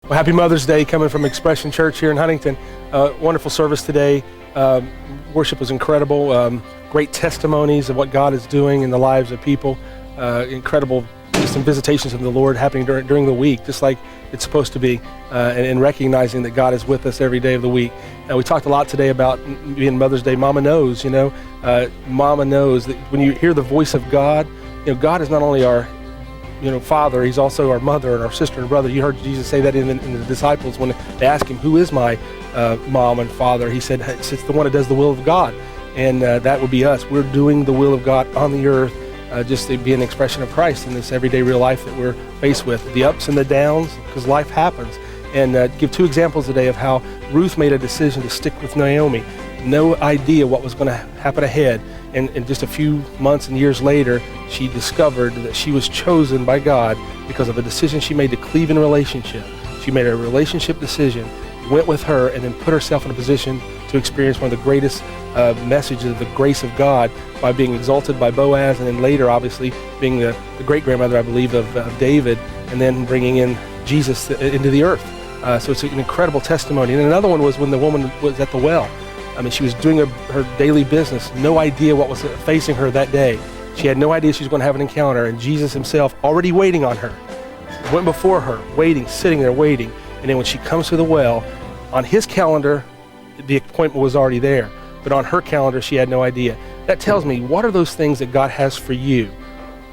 Well, happy Mother's Day coming from Expression Church here in Huntington. Wonderful service today. Worship was incredible. Great testimonies of what God is doing in the lives of people. Incredible some visitations of the Lord happening during the week, just like it's supposed to be, and recognizing that God is with us every day of the week. We talked a lot today about being Mother's Day. Mama knows, Mama knows that when you hear the voice of God, God is not only our Father, He's also our mother and our sister and brother. You heard Jesus say that in the disciples when they asked Him, who is my mom and father? He said, it's the one that does the will of God. And that would be us. We're doing the will of God on the earth, just to be an expression of Christ in this everyday real life that we're faced with. The ups and the downs, because life happens. And give two examples today of how Ruth made a decision to stick with Naomi. No idea what was going to happen ahead. And just a few months and years later, she discovered that she was chosen by God because of a decision she made to cleave in relationship. She made a relationship decision, went with her, and then put herself in a position to experience one of the greatest messages of the grace of God by being exalted by Boaz, and then later, obviously, being the great-grandmother, I believe, of David, and then bringing in Jesus into the earth. So it's an incredible testimony. And another one was when the woman was at the well. She was doing her daily business, no idea what was facing her that day. She had no idea she was going to have an encounter, and Jesus Himself already waiting on her, went before her, waiting, sitting there waiting. And then when she comes to the well, on His calendar, the appointment was already there, but on her calendar, she had no idea. That tells me, what are those things that God has for you?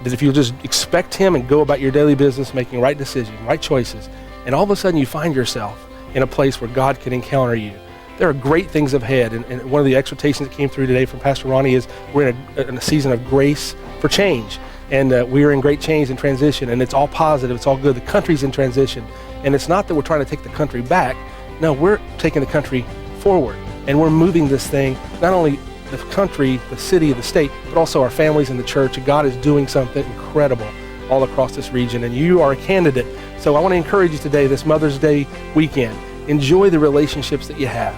That if you just expect Him and go about your daily business, making right decisions, right choices, and all of a sudden you find yourself in a place where God can encounter you. There are great things ahead, and one of the exhortations that came through today from Pastor Ronnie is we're in a season of grace for change, and we are in great change and transition, and it's all positive, it's all good. The country's in transition, and it's not that we're trying to take the country back. No, we're taking the country forward, and we're moving this thing, not only the country, the city, the state, but also our families in the church, and God is doing something incredible all across this region, and you are a candidate. So I want to encourage you today, this Mother's Day weekend, enjoy the relationships that you have.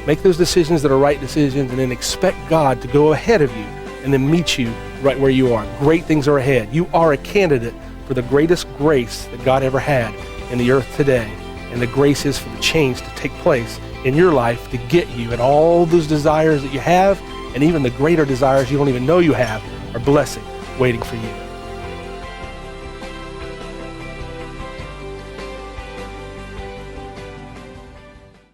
Make those decisions that are right decisions, and then expect God to go ahead of you and then meet you right where you are. Great things are ahead. You are a candidate for the greatest grace that God ever had in the earth today. And the grace is for the change to take place in your life to get you. And all those desires that you have, and even the greater desires you don't even know you have, are blessing waiting for you.